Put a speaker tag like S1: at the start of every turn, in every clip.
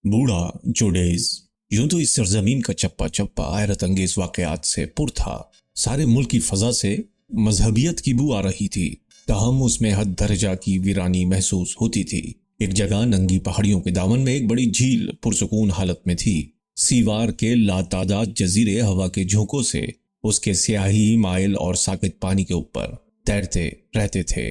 S1: बूढ़ा जोडेज। यूं तो इस सरजमीन का चप्पा चप्पा हैरत अंगेज वाकयात से पुर था। सारे मुल्क की फजा से मजहबियत की बू आ रही थी, ताहम उसमें हद दर्जा की वीरानी महसूस होती थी। एक जगह नंगी पहाड़ियों के दामन में एक बड़ी झील पुरसुकून हालत में थी। सीवार के लातादाद जजीरे हवा के झोंकों से उसके स्याही माइल और साकित पानी के ऊपर तैरते रहते थे।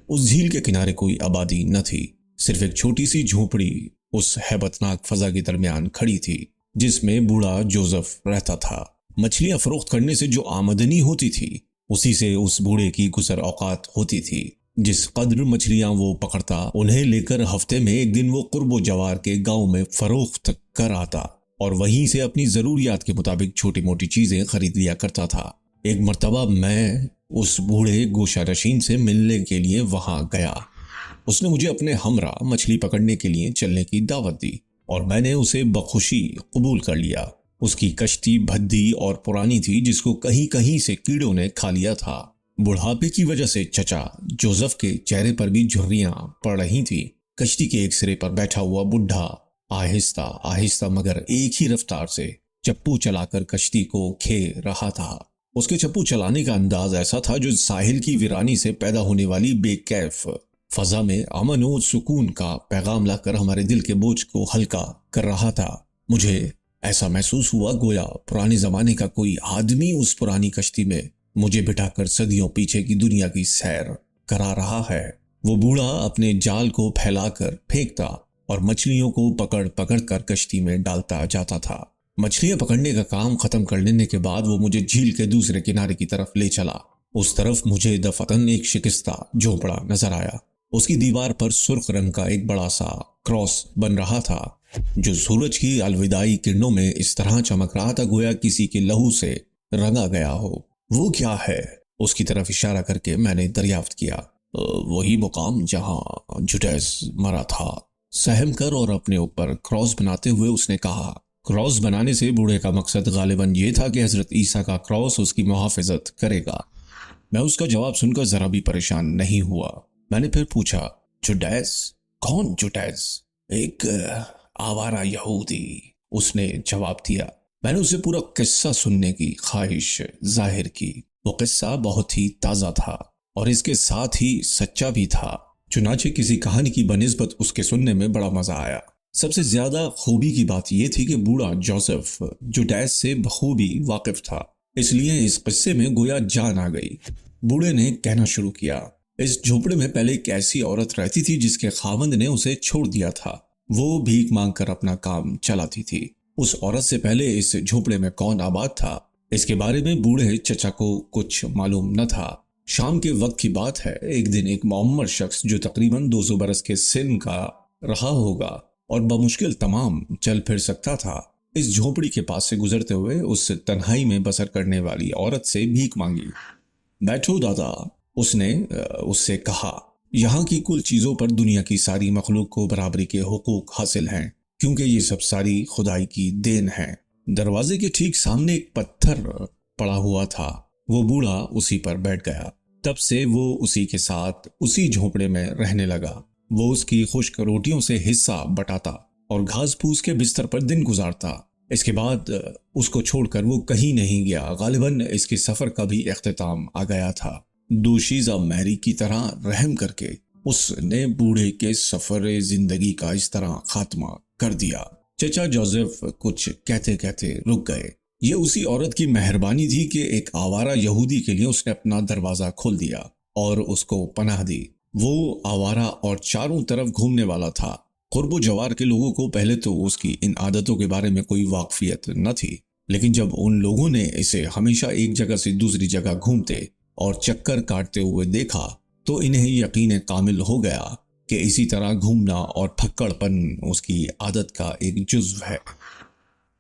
S1: उस झील के किनारे कोई आबादी न थी, सिर्फ एक छोटी सी झोपड़ी उस हैबतनाक फजा के दरमियान खड़ी थी जिसमें बूढ़ा जोसेफ रहता था। मछलियां फरोख्त करने से जो आमदनी होती थी उसी से उस बूढ़े की गुजर औकात होती थी। जिस कद्र मछलियां वो पकड़ता उन्हें लेकर हफ्ते में एक दिन वो कुर्बो जवार के गांव में फरोख्त कर आता और वहीं से अपनी जरूरियात के मुताबिक छोटी मोटी चीजें खरीद लिया करता था। एक मर्तबा मैं उस बूढ़े गोशा नशीन से मिलने के लिए वहां गया। उसने मुझे अपने हमरा मछली पकड़ने के लिए चलने की दावत दी और मैंने उसे बखुशी कबूल कर लिया। उसकी कश्ती भद्दी और पुरानी थी जिसको कहीं कहीं से कीड़ों ने खा लिया था। बुढ़ापे की वजह से चचा जोसेफ के चेहरे पर भी झुर्रियां पड़ रही थी। कश्ती के एक सिरे पर बैठा हुआ बुढ़ा आहिस्ता आहिस्ता मगर एक ही रफ्तार से चप्पू चलाकर कश्ती को खे रहा था। उसके चप्पू चलाने का अंदाज ऐसा था जो साहिल की वीरानी से पैदा होने वाली बेकैफ फजा में अमन और सुकून का पैगाम लाकर हमारे दिल के बोझ को हल्का कर रहा था। मुझे ऐसा महसूस हुआ गोया पुराने जमाने का कोई आदमी उस पुरानी कश्ती में मुझे बिठाकर सदियों पीछे की दुनिया की सैर करा रहा है। वो बूढ़ा अपने जाल को फैलाकर फेंकता और मछलियों को पकड़ पकड़ कर कश्ती में डालता जाता था। मछलियां पकड़ने का काम खत्म कर लेने के बाद वो मुझे झील के दूसरे किनारे की तरफ ले चला। उस तरफ मुझे दफतन एक शिकस्ता झोपड़ा नजर आया। उसकी दीवार पर सुर्ख रंग का एक बड़ा सा क्रॉस बन रहा था जो सूरज की अलविदाई किरणों में इस तरह चमक रहा था गोया किसी के लहू से रंगा गया हो। वो क्या है? उसकी तरफ इशारा करके मैंने दरियाफ्त किया। वही मुकाम जहां जुडैस मरा था, सहम कर और अपने ऊपर क्रॉस बनाते हुए उसने कहा। क्रॉस बनाने से बूढ़े का मकसद गालिबन ये था कि हजरत ईसा का क्रॉस उसकी मुहाफिजत करेगा। मैं उसका जवाब सुनकर जरा भी परेशान नहीं हुआ। मैंने फिर पूछा, जुडैस? कौन जुडैस? एक आवारा यहूदी, उसने जवाब दिया। मैंने उसे पूरा किस्सा सुनने की ख्वाहिश जाहिर की। वो किस्सा बहुत ही ताज़ा था और इसके साथ ही सच्चा भी था। चुनाचे किसी कहानी की बनिस्बत उसके सुनने में बड़ा मजा आया। सबसे ज्यादा खूबी की बात यह थी कि बूढ़ा जोसेफ जुडैस से बखूबी वाकिफ था, इसलिए इस किस्से में गोया जान आ गई। बूढ़े ने कहना शुरू किया, इस झोपड़े में पहले एक ऐसी औरत रहती थी जिसके खावंद ने उसे छोड़ दिया था। वो भीख मांगकर अपना काम चलाती थी। उस औरत से पहले इस झोपड़े में कौन आबाद था, इसके बारे में बूढ़े चचा को कुछ मालूम न था। शाम के वक्त की बात है। एक दिन एक मुअम्मर शख्स जो तकरीबन 200 बरस के सिन का रहा होगा और बमुश्किल तमाम चल फिर सकता था, इस झोपड़ी के पास से गुजरते हुए उस तन्हाई में बसर करने वाली औरत से भीख मांगी। बैठो दादा, उसने उससे कहा। यहाँ की कुल चीजों पर दुनिया की सारी मखलूक को बराबरी के हुकूक हासिल हैं क्योंकि ये सब सारी खुदाई की देन है। दरवाजे के ठीक सामने एक पत्थर पड़ा हुआ था। वो बूढ़ा उसी पर बैठ गया। तब से वो उसी के साथ उसी झोपड़े में रहने लगा। वो उसकी खुश्क रोटियों से हिस्सा बटाता और घास फूस के बिस्तर पर दिन गुजारता। इसके बाद उसको छोड़कर वो कहीं नहीं गया। गालिबन इसके सफर का भी इख्तिताम आ गया था। दोशीज़ा मैरी की तरह रहम करके उसने बूढ़े के सफर जिंदगी का इस तरह खात्मा कर दिया। चचा जोसेफ कुछ कहते कहते रुक गए। ये उसी औरत की मेहरबानी थी कि एक आवारा यहूदी के लिए उसने अपना दरवाजा खोल दिया और उसको पनाह दी। वो आवारा और चारों तरफ घूमने वाला था। कुर्बो जवार के लोगों को पहले तो उसकी इन आदतों के बारे में कोई वाकफियत न थी, लेकिन जब उन लोगों ने इसे हमेशा एक जगह से दूसरी जगह घूमते और चक्कर काटते हुए देखा तो इन्हें यकीन कामिल हो गया कि इसी तरह घूमना और फक्कड़पन उसकी आदत का एक जुज्व है।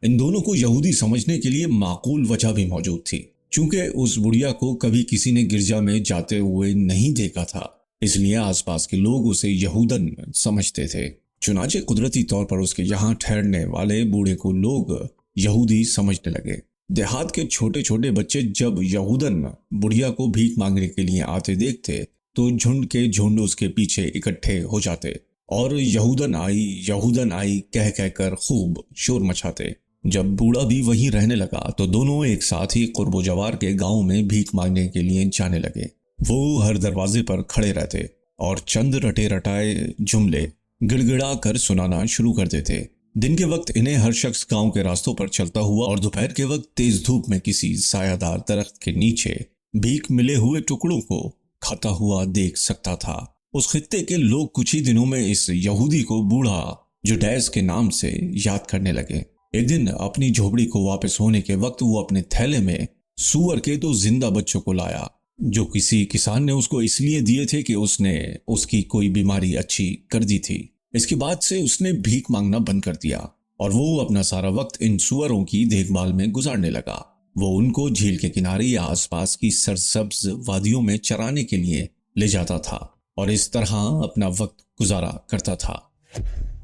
S1: इन दोनों को यहूदी समझने के लिए माकूल वजह भी मौजूद थी। चूंकि उस बुढ़िया को कभी किसी ने गिरजा में जाते हुए नहीं देखा था, इसलिए आसपास के लोग उसे यहूदन समझते थे। चुनाचे कुदरती तौर पर उसके यहाँ ठहरने वाले बूढ़े को लोग यहूदी समझने लगे। देहात के छोटे छोटे बच्चे जब यहूदन बुढ़िया को भीख मांगने के लिए आते देखते तो झुंड के झुंड उसके पीछे इकट्ठे हो जाते اور یہودن آئی کہہ کر خوب شور مچاتے۔ جب بوڑھا بھی وہیں رہنے لگا تو دونوں ایک ساتھ ہی قرب و جوار کے گاؤں میں بھیک مانگنے کے لیے جانے لگے۔ وہ ہر دروازے پر کھڑے رہتے اور چند رٹے رٹائے جملے گڑ گڑا کر سنانا شروع کر دیتے۔ دن کے وقت انہیں ہر شخص گاؤں کے راستوں پر چلتا ہوا اور دوپہر کے وقت تیز دھوپ میں کسی سایہ دار درخت کے نیچے بھیک ملے ہوئے ٹکڑوں کو کھاتا ہوا دیکھ سکتا تھا۔ اس خطے کے لوگ کچھ ہی دنوں میں اس یہودی کو بوڑھا جوڈیس کے نام سے یاد کرنے لگے۔ ایک دن اپنی جھوپڑی کو واپس ہونے کے وقت وہ اپنے تھیلے میں سور کے 2 زندہ بچوں کو لایا، جو کسی کسان نے اس کو اس لیے دیے تھے کہ اس نے اس کی کوئی بیماری اچھی کر دی تھی۔ اس کے بعد سے اس نے بھیک مانگنا بند کر دیا اور وہ اپنا سارا وقت ان سوروں کی دیکھ بھال میں گزارنے لگا۔ وہ ان کو جھیل کے کنارے یا آس پاس کی سرسبز وادیوں میں چرانے کے لیے لے جاتا تھا اور اس طرح اپنا وقت گزارا کرتا تھا۔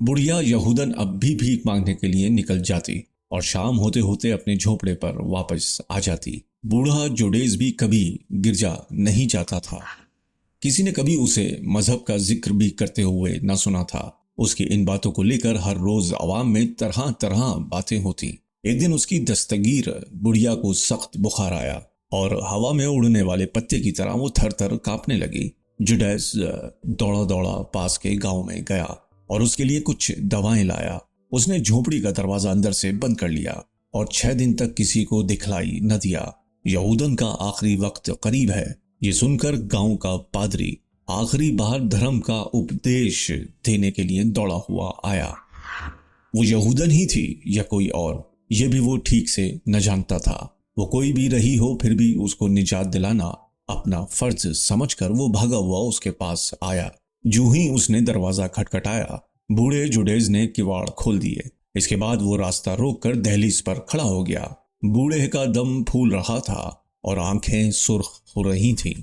S1: بڑھیا یہودن اب بھی بھیک مانگنے کے لیے نکل جاتی اور شام ہوتے ہوتے اپنے جھونپڑے پر واپس آ جاتی۔ بوڑھا جوڈیز بھی کبھی گرجا نہیں جاتا تھا۔ کسی نے کبھی اسے مذہب کا ذکر بھی کرتے ہوئے نہ سنا تھا۔ اس کی ان باتوں کو لے کر ہر روز عوام میں طرح طرح باتیں ہوتی۔ ایک دن اس کی دستگیر بڑھیا کو سخت بخار آیا اور ہوا میں اڑنے والے پتے کی طرح وہ تھر تھر کانپنے لگی۔ جوڈیز دوڑا دوڑا پاس کے گاؤں میں گیا اور اس کے لیے کچھ دوائیں لایا۔ اس نے جھونپڑی کا دروازہ اندر سے بند کر لیا اور 6 دن تک کسی کو دکھلائی نہ دیا۔ یہودن کا آخری وقت قریب ہے، یہ سن کر گاؤں کا پادری آخری بار دھرم کا اپدیش دینے کے لیے دوڑا ہوا آیا۔ وہ یہودن ہی تھی یا کوئی اور، یہ بھی وہ ٹھیک سے نہ جانتا تھا۔ وہ کوئی بھی رہی ہو پھر بھی اس کو نجات دلانا اپنا فرض سمجھ کر وہ بھاگا ہوا اس کے پاس آیا۔ جو ہی اس نے دروازہ کھٹکھٹایا، بوڑھے جوڈیز نے کواڑ کھول دیے۔ اس کے بعد وہ راستہ روک کر دہلیز پر کھڑا ہو گیا۔ بوڑھے کا دم پھول رہا تھا اور آنکھیں سرخ ہو رہی تھیں۔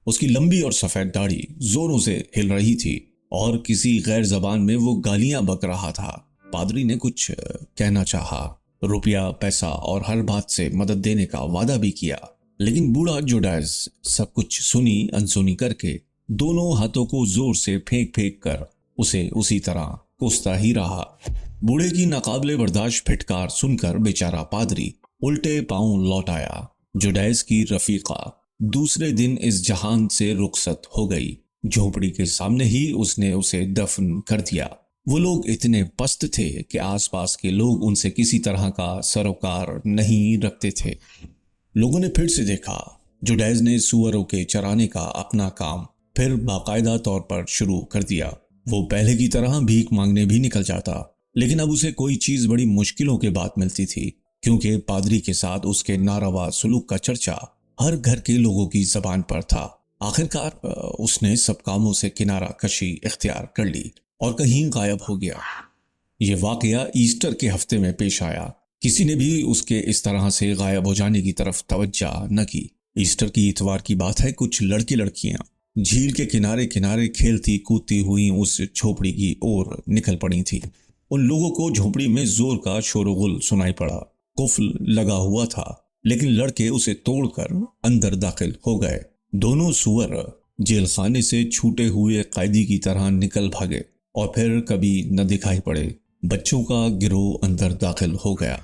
S1: اس کی لمبی اور سفید داڑھی زوروں سے ہل رہی تھی اور کسی غیر زبان میں وہ گالیاں بک رہا تھا۔ پادری نے کچھ کہنا چاہا، روپیہ پیسہ اور ہر بات سے مدد دینے کا وعدہ بھی کیا، لیکن بوڑھا جوڈیز سب کچھ سنی انسنی کر کے دونوں ہاتھوں کو زور سے پھینک پھینک کر اسے اسی طرح کوستا ہی رہا۔ بوڑھے کی ناقابل برداشت پھٹکار سن کر بیچارہ پادری الٹے پاؤں لوٹ آیا۔ جوڈیز کی رفیقہ دوسرے دن اس جہان سے رخصت ہو گئی۔ جھونپڑی کے سامنے ہی اس نے اسے دفن کر دیا۔ وہ لوگ اتنے پست تھے کہ آس پاس کے لوگ ان سے کسی طرح کا سروکار نہیں رکھتے تھے۔ لوگوں نے پھر سے دیکھا، جوڈیز نے سوروں کے چرانے کا اپنا کام پھر باقاعدہ طور پر شروع کر دیا۔ وہ پہلے کی طرح بھیک مانگنے بھی نکل جاتا، لیکن اب اسے کوئی چیز بڑی مشکلوں کے بعد ملتی تھی، کیونکہ پادری کے ساتھ اس کے ناروا سلوک کا چرچا ہر گھر کے لوگوں کی زبان پر تھا۔ آخرکار اس نے سب کاموں سے کنارہ کشی اختیار کر لی اور کہیں غائب ہو گیا۔ یہ واقعہ ایسٹر کے ہفتے میں پیش آیا۔ کسی نے بھی اس کے اس طرح سے غائب ہو جانے کی طرف توجہ نہ کی۔ ایسٹر کی اتوار کی بات ہے، کچھ لڑکے لڑکیاں جھیل کے کنارے کنارے کھیلتی کودتی ہوئی اس جھونپڑی کی اور نکل پڑی تھی۔ ان لوگوں کو جھونپڑی میں زور کا شور و غل سنائی پڑا۔ قفل لگا ہوا تھا، لیکن لڑکے اسے توڑ کر اندر داخل ہو گئے۔ دونوں سور جیل خانے سے چھوٹے ہوئے قیدی کی طرح نکل بھاگے اور پھر کبھی نہ دکھائی پڑے۔ بچوں کا گروہ اندر داخل ہو گیا۔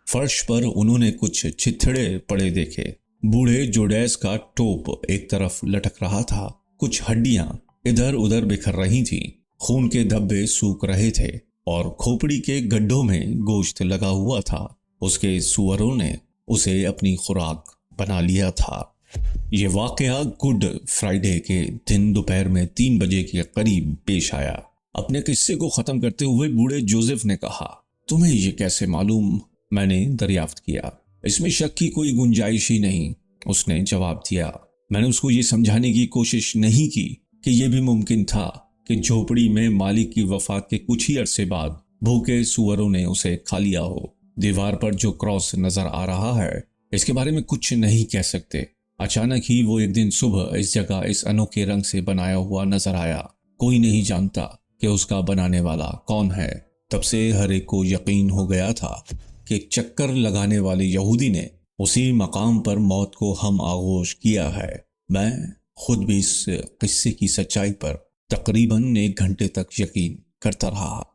S1: فرش پر انہوں نے کچھ چتھڑے پڑے دیکھے۔ بوڑھے جوڈیز کا ٹوپ ایک طرف لٹک رہا تھا، کچھ ہڈیاں ادھر ادھر بکھر رہی تھیں، خون کے دھبے سوکھ رہے تھے اور کھوپڑی کے گڈھوں میں گوشت لگا ہوا تھا۔ اس کے سوروں نے اسے اپنی خوراک بنا لیا تھا۔ یہ واقعہ گڈ فرائیڈے کے دن دوپہر میں 3 بجے کے قریب پیش آیا۔ اپنے قصے کو ختم کرتے ہوئے بوڑھے جوزف نے کہا، تمہیں یہ کیسے معلوم؟ میں نے دریافت کیا۔ اس میں شک کی کوئی گنجائش ہی نہیں، اس نے جواب دیا۔ میں نے اس کو یہ سمجھانے کی کوشش نہیں کی کہ یہ بھی ممکن تھا کہ جھونپڑی میں مالک کی وفات کے کچھ ہی عرصے بعد بھوکے سوروں نے اسے کھا لیا ہو۔ دیوار پر جو کراس نظر آ رہا ہے، اس کے بارے میں کچھ نہیں کہہ سکتے۔ اچانک ہی وہ ایک دن صبح اس جگہ اس انوکھے رنگ سے بنایا ہوا نظر آیا۔ کوئی نہیں جانتا کہ اس کا بنانے والا کون ہے۔ تب سے ہر ایک کو یقین ہو گیا تھا کہ چکر لگانے والے یہودی نے اسی مقام پر موت کو ہم آغوش کیا ہے۔ میں خود بھی اس قصے کی سچائی پر تقریباً 1 گھنٹے تک یقین کرتا رہا۔